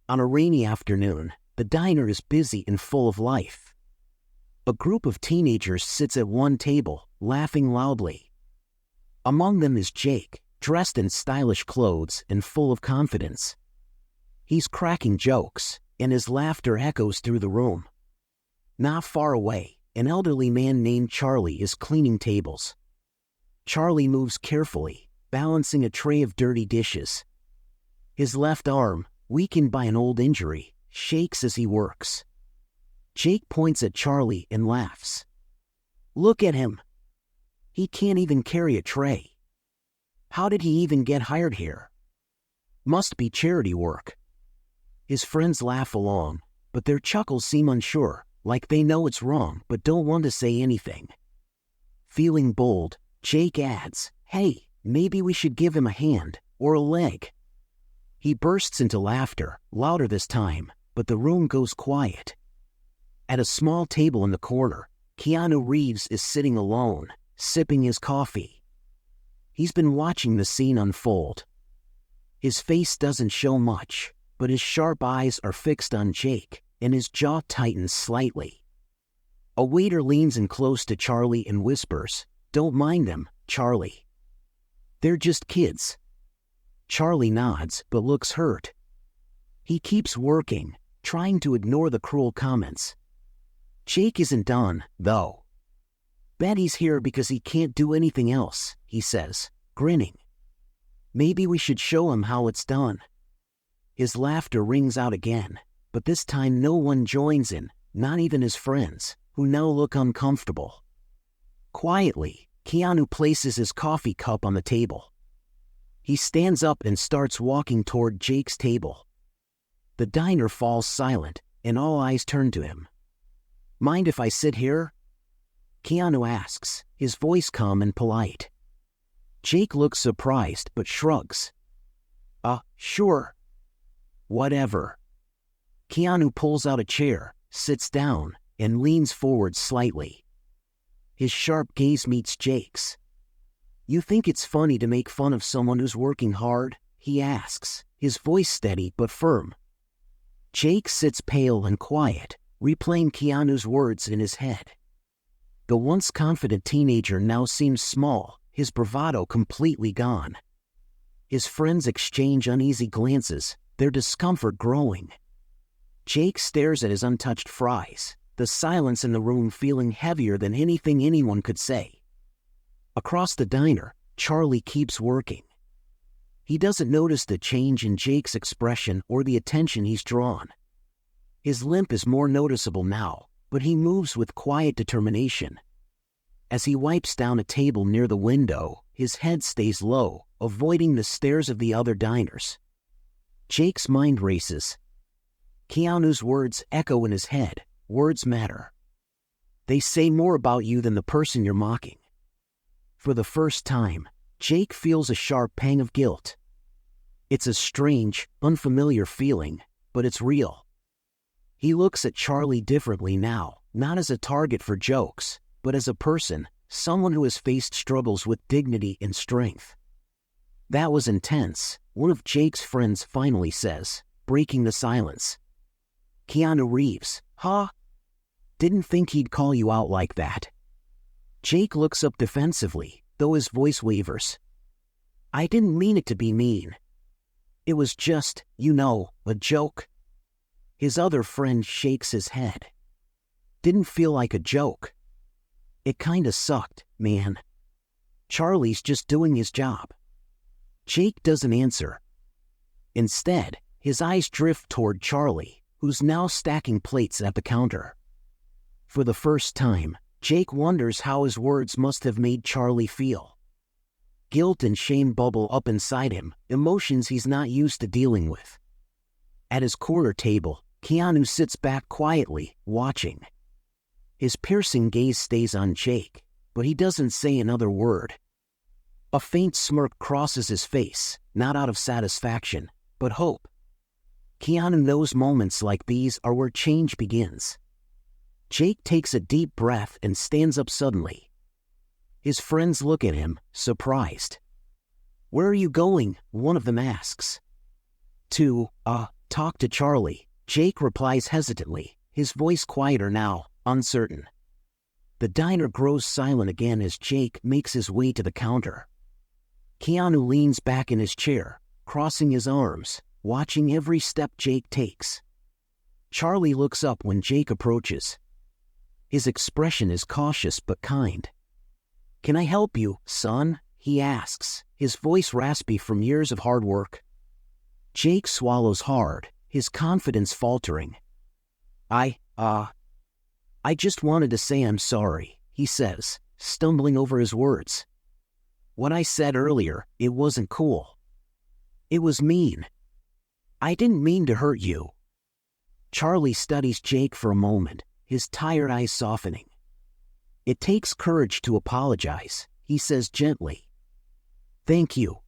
On a rainy afternoon, the diner is busy and full of life. A group of teenagers sits at one table, laughing loudly. Among them is Jake, dressed in stylish clothes and full of confidence. He's cracking jokes, and his laughter echoes through the room. Not far away, an elderly man named Charlie is cleaning tables. Charlie moves carefully, balancing a tray of dirty dishes. His left arm, weakened by an old injury, shakes as he works. Jake points at Charlie and laughs. "Look at him. He can't even carry a tray. How did he even get hired here? Must be charity work." His friends laugh along, but their chuckles seem unsure, like they know it's wrong but don't want to say anything. Feeling bold, Jake adds, "Hey, maybe we should give him a hand, or a leg." He bursts into laughter, louder this time, but the room goes quiet. At a small table in the corner, Keanu Reeves is sitting alone, sipping his coffee. He's been watching the scene unfold. His face doesn't show much, but his sharp eyes are fixed on Jake, and his jaw tightens slightly. A waiter leans in close to Charlie and whispers, "Don't mind them, Charlie. They're just kids." Charlie nods but looks hurt. He keeps working, trying to ignore the cruel comments. Jake isn't done, though. "Bet he's here because he can't do anything else," he says, grinning. "Maybe we should show him how it's done." His laughter rings out again, but this time no one joins in, not even his friends, who now look uncomfortable. Quietly, Keanu places his coffee cup on the table. He stands up and starts walking toward Jake's table. The diner falls silent, and all eyes turn to him. "Mind if I sit here?" Keanu asks, his voice calm and polite. Jake looks surprised but shrugs. Sure. Whatever." Keanu pulls out a chair, sits down, and leans forward slightly. His sharp gaze meets Jake's. "You think it's funny to make fun of someone who's working hard?" he asks, his voice steady but firm. Jake sits pale and quiet, replaying Keanu's words in his head. The once confident teenager now seems small, his bravado completely gone. His friends exchange uneasy glances, their discomfort growing. Jake stares at his untouched fries, the silence in the room feeling heavier than anything anyone could say. Across the diner, Charlie keeps working. He doesn't notice the change in Jake's expression or the attention he's drawn. His limp is more noticeable now, but he moves with quiet determination. As he wipes down a table near the window, his head stays low, avoiding the stares of the other diners. Jake's mind races. Keanu's words echo in his head. Words matter. They say more about you than the person you're mocking. For the first time, Jake feels a sharp pang of guilt. It's a strange, unfamiliar feeling, but it's real. He looks at Charlie differently now, not as a target for jokes, but as a person, someone who has faced struggles with dignity and strength. "That was intense," one of Jake's friends finally says, breaking the silence. Keanu Reeves, "Huh? Didn't think he'd call you out like that." Jake looks up defensively, though his voice wavers. "I didn't mean it to be mean. It was just, a joke." His other friend shakes his head. "Didn't feel like a joke. It kinda sucked, man. Charlie's just doing his job." Jake doesn't answer. Instead, his eyes drift toward Charlie, who's now stacking plates at the counter. For the first time, Jake wonders how his words must have made Charlie feel. Guilt and shame bubble up inside him, emotions he's not used to dealing with. At his corner table, Keanu sits back quietly, watching. His piercing gaze stays on Jake, but he doesn't say another word. A faint smirk crosses his face, not out of satisfaction, but hope. Keanu knows moments like these are where change begins. Jake takes a deep breath and stands up suddenly. His friends look at him, surprised. "Where are you going?" one of them asks. To talk to Charlie, Jake replies hesitantly, his voice quieter now, uncertain. The diner grows silent again as Jake makes his way to the counter. Keanu leans back in his chair, crossing his arms, watching every step Jake takes. Charlie looks up when Jake approaches. His expression is cautious but kind. "Can I help you, son?" he asks, his voice raspy from years of hard work. Jake swallows hard, his confidence faltering. I just wanted to say I'm sorry," he says, stumbling over his words. "What I said earlier, it wasn't cool. It was mean. I didn't mean to hurt you." Charlie studies Jake for a moment, his tired eyes softening. "It takes courage to apologize," he says gently. "Thank you."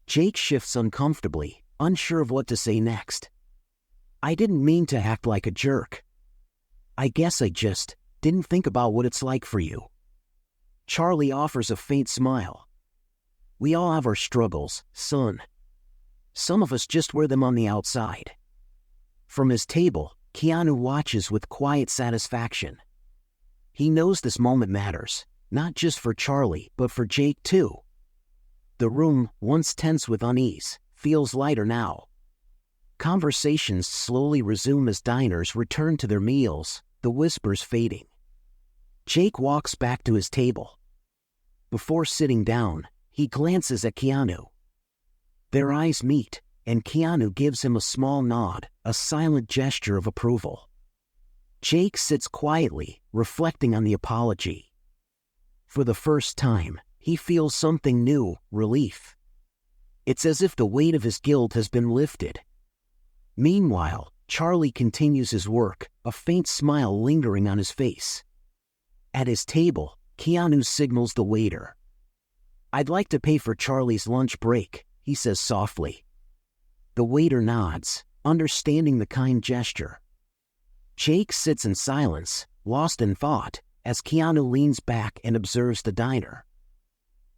Jake shifts uncomfortably, unsure of what to say next. "I didn't mean to act like a jerk. I guess I just didn't think about what it's like for you." Charlie offers a faint smile. "We all have our struggles, son. Some of us just wear them on the outside." From his table, Keanu watches with quiet satisfaction. He knows this moment matters, not just for Charlie, but for Jake too. The room, once tense with unease, feels lighter now. Conversations slowly resume as diners return to their meals, the whispers fading. Jake walks back to his table. Before sitting down, he glances at Keanu. Their eyes meet, and Keanu gives him a small nod, a silent gesture of approval. Jake sits quietly, reflecting on the apology. For the first time, he feels something new, relief. It's as if the weight of his guilt has been lifted. Meanwhile, Charlie continues his work, a faint smile lingering on his face. At his table, Keanu signals the waiter. "I'd like to pay for Charlie's lunch break," he says softly. The waiter nods, understanding the kind gesture. Jake sits in silence, lost in thought, as Keanu leans back and observes the diner.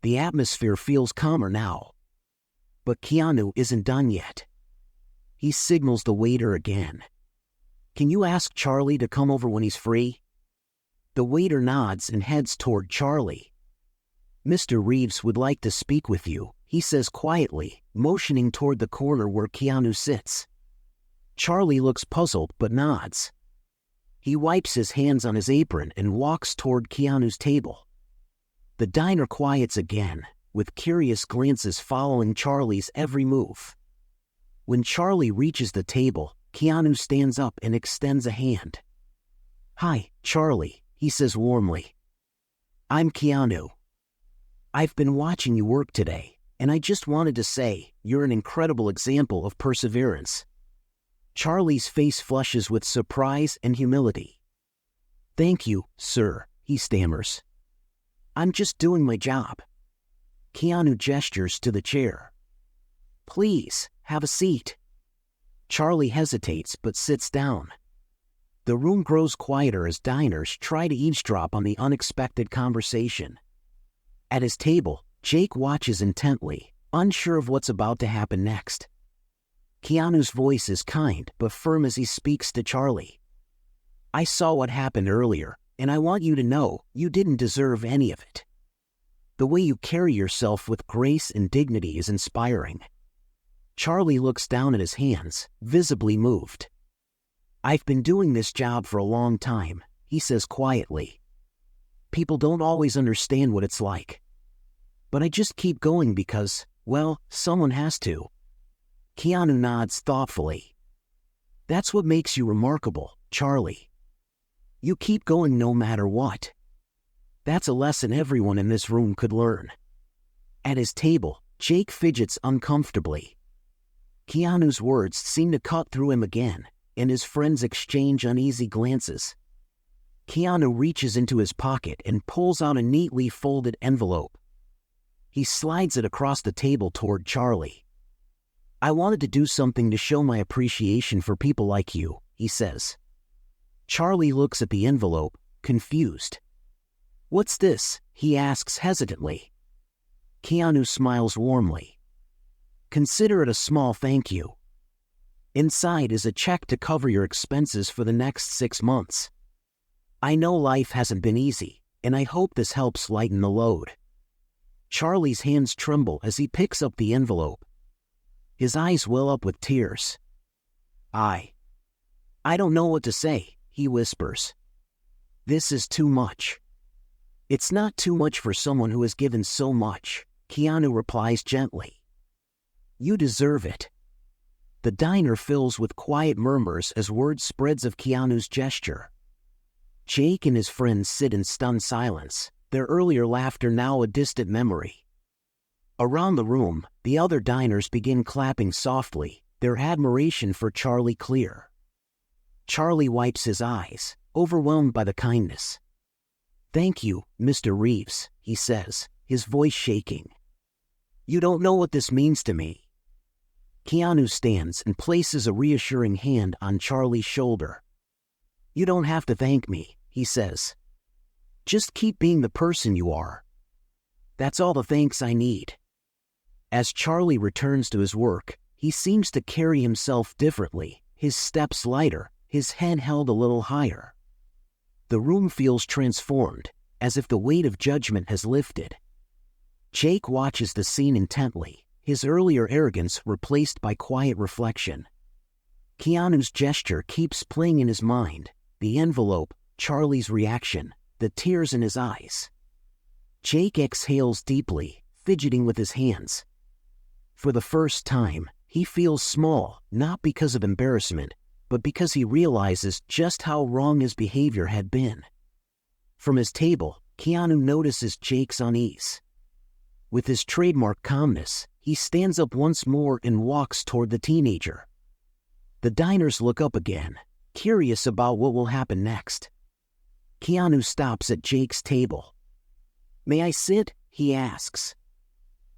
The atmosphere feels calmer now. But Keanu isn't done yet. He signals the waiter again. "Can you ask Charlie to come over when he's free?" The waiter nods and heads toward Charlie. "Mr. Reeves would like to speak with you," he says quietly, motioning toward the corner where Keanu sits. Charlie looks puzzled but nods. He wipes his hands on his apron and walks toward Keanu's table. The diner quiets again, with curious glances following Charlie's every move. When Charlie reaches the table, Keanu stands up and extends a hand. "Hi, Charlie," he says warmly. "I'm Keanu. I've been watching you work today, and I just wanted to say you're an incredible example of perseverance." Charlie's face flushes with surprise and humility. "Thank you, sir," he stammers. "I'm just doing my job." Keanu gestures to the chair. "Please, have a seat." Charlie hesitates but sits down. The room grows quieter as diners try to eavesdrop on the unexpected conversation. At his table, Jake watches intently, unsure of what's about to happen next. Keanu's voice is kind but firm as he speaks to Charlie. "I saw what happened earlier, and I want you to know you didn't deserve any of it. The way you carry yourself with grace and dignity is inspiring." Charlie looks down at his hands, visibly moved. "I've been doing this job for a long time," he says quietly. "People don't always understand what it's like. But I just keep going because, well, someone has to." Keanu nods thoughtfully. "That's what makes you remarkable, Charlie. You keep going no matter what. That's a lesson everyone in this room could learn." At his table, Jake fidgets uncomfortably. Keanu's words seem to cut through him again, and his friends exchange uneasy glances. Keanu reaches into his pocket and pulls out a neatly folded envelope. He slides it across the table toward Charlie. "I wanted to do something to show my appreciation for people like you," he says. Charlie looks at the envelope, confused. "What's this?" he asks hesitantly. Keanu smiles warmly. "Consider it a small thank you." Inside is a check to cover your expenses for the next 6 months. I know life hasn't been easy, and I hope this helps lighten the load." Charlie's hands tremble as he picks up the envelope. His eyes well up with tears. I don't know what to say," he whispers. "This is too much." "It's not too much for someone who has given so much," Keanu replies gently. "You deserve it." The diner fills with quiet murmurs as word spreads of Keanu's gesture. Jake and his friends sit in stunned silence, their earlier laughter now a distant memory. Around the room, the other diners begin clapping softly, their admiration for Charlie clear. Charlie wipes his eyes, overwhelmed by the kindness. "Thank you, Mr. Reeves," he says, his voice shaking. "You don't know what this means to me." Keanu stands and places a reassuring hand on Charlie's shoulder. "You don't have to thank me," he says. "Just keep being the person you are. That's all the thanks I need." As Charlie returns to his work, he seems to carry himself differently, his steps lighter, his head held a little higher. The room feels transformed, as if the weight of judgment has lifted. Jake watches the scene intently, his earlier arrogance replaced by quiet reflection. Keanu's gesture keeps playing in his mind, the envelope, Charlie's reaction, the tears in his eyes. Jake exhales deeply, fidgeting with his hands. For the first time, he feels small, not because of embarrassment, but because he realizes just how wrong his behavior had been. From his table, Keanu notices Jake's unease. With his trademark calmness, he stands up once more and walks toward the teenager. The diners look up again, curious about what will happen next. Keanu stops at Jake's table. "May I sit?" he asks.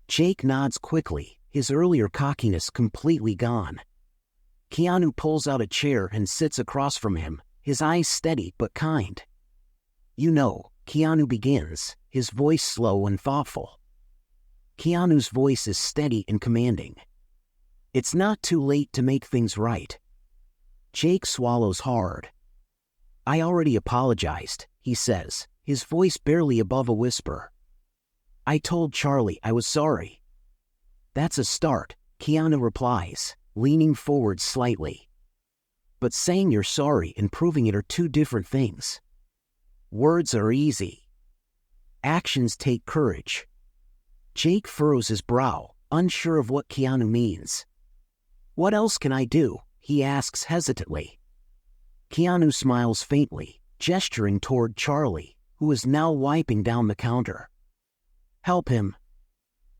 Jake nods quickly, his earlier cockiness completely gone. Keanu pulls out a chair and sits across from him, his eyes steady but kind. "You know," Keanu begins, his voice slow and thoughtful. Keanu's voice is steady and commanding. "It's not too late to make things right." Jake swallows hard. "I already apologized," he says, his voice barely above a whisper. "I told Charlie I was sorry." "That's a start," Keanu replies, leaning forward slightly. "But saying you're sorry and proving it are two different things. Words are easy. Actions take courage." Jake furrows his brow, unsure of what Keanu means. "What else can I do?" he asks hesitantly. Keanu smiles faintly, gesturing toward Charlie, who is now wiping down the counter. "Help him.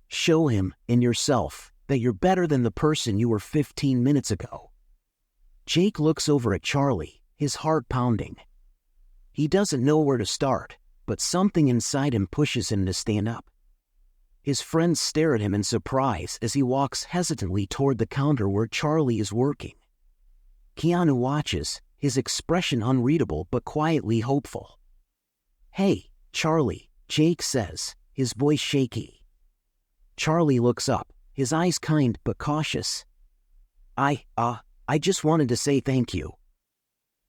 Show him, and yourself, that you're better than the person you were 15 minutes ago." Jake looks over at Charlie, his heart pounding. He doesn't know where to start, but something inside him pushes him to stand up. His friends stare at him in surprise as he walks hesitantly toward the counter where Charlie is working. Keanu watches, his expression unreadable but quietly hopeful. "Hey, Charlie," Jake says, his voice shaky. Charlie looks up, his eyes kind but cautious. I just wanted to say thank you."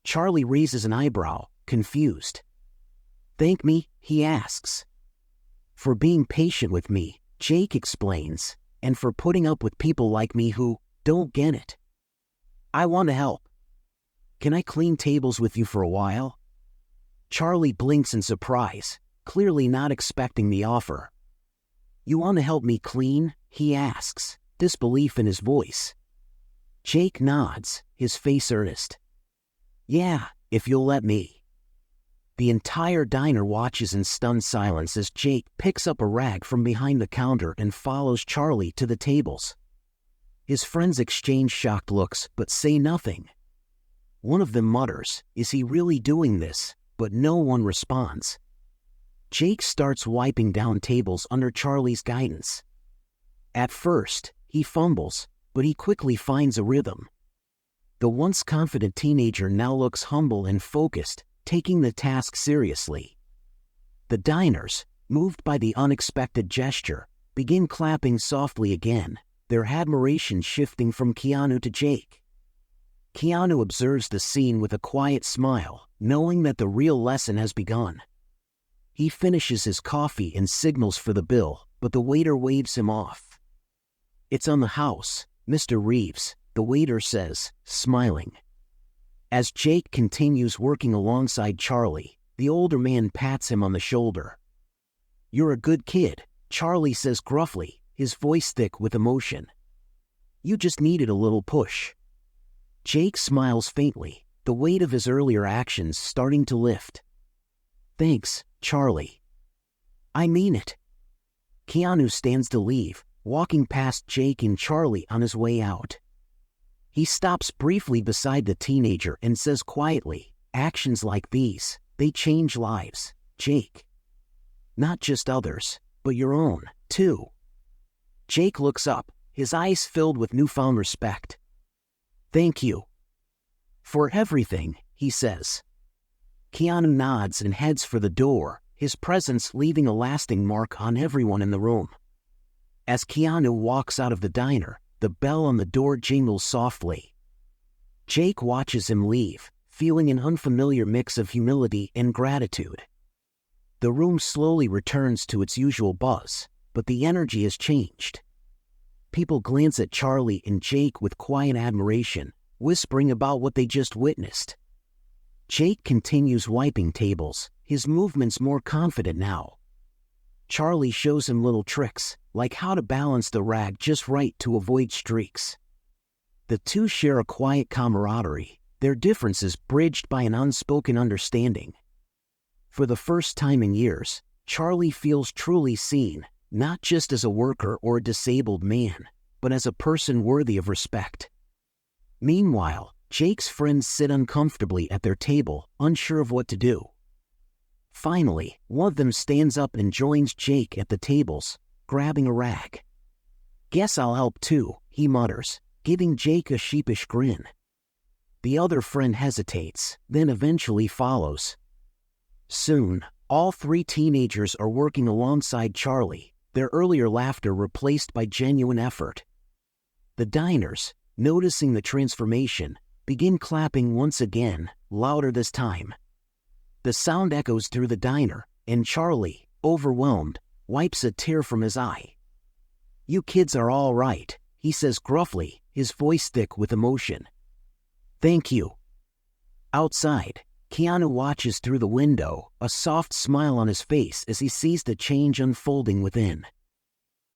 Charlie raises an eyebrow, confused. "Thank me?" he asks. "For being patient with me," Jake explains, "and for putting up with people like me who don't get it. I want to help. Can I clean tables with you for a while?" Charlie blinks in surprise, clearly not expecting the offer. "You want to help me clean?" he asks, disbelief in his voice. Jake nods, his face earnest. "Yeah, if you'll let me." The entire diner watches in stunned silence as Jake picks up a rag from behind the counter and follows Charlie to the tables. His friends exchange shocked looks but say nothing. One of them mutters, "Is he really doing this?" but no one responds. Jake starts wiping down tables under Charlie's guidance. At first, he fumbles, but he quickly finds a rhythm. The once confident teenager now looks humble and focused, taking the task seriously. The diners, moved by the unexpected gesture, begin clapping softly again, their admiration shifting from Keanu to Jake. Keanu observes the scene with a quiet smile, knowing that the real lesson has begun. He finishes his coffee and signals for the bill, but the waiter waves him off. "It's on the house, Mr. Reeves," the waiter says, smiling. As Jake continues working alongside Charlie, the older man pats him on the shoulder. "You're a good kid," Charlie says gruffly, his voice thick with emotion. "You just needed a little push." Jake smiles faintly, the weight of his earlier actions starting to lift. "Thanks, Charlie." "I mean it." Keanu stands to leave, walking past Jake and Charlie on his way out. He stops briefly beside the teenager and says quietly, "Actions like these, they change lives, Jake. Not just others, but your own, too." Jake looks up, his eyes filled with newfound respect. "Thank you for everything," he says. Keanu nods and heads for the door, his presence leaving a lasting mark on everyone in the room. As Keanu walks out of the diner, the bell on the door jingles softly. Jake watches him leave, feeling an unfamiliar mix of humility and gratitude. The room slowly returns to its usual buzz, but the energy has changed. People glance at Charlie and Jake with quiet admiration, whispering about what they just witnessed. Jake continues wiping tables, his movements more confident now. Charlie shows him little tricks, like how to balance the rag just right to avoid streaks. The two share a quiet camaraderie, their differences bridged by an unspoken understanding. For the first time in years, Charlie feels truly seen, not just as a worker or a disabled man, but as a person worthy of respect. Meanwhile, Jake's friends sit uncomfortably at their table, unsure of what to do. Finally, one of them stands up and joins Jake at the tables, grabbing a rag. "Guess I'll help too," he mutters, giving Jake a sheepish grin. The other friend hesitates, then eventually follows. Soon, all three teenagers are working alongside Charlie, their earlier laughter replaced by genuine effort. The diners, noticing the transformation, begin clapping once again, louder this time. The sound echoes through the diner, and Charlie, overwhelmed, wipes a tear from his eye. "You kids are all right," he says gruffly, his voice thick with emotion. "Thank you." Outside, Keanu watches through the window, a soft smile on his face as he sees the change unfolding within.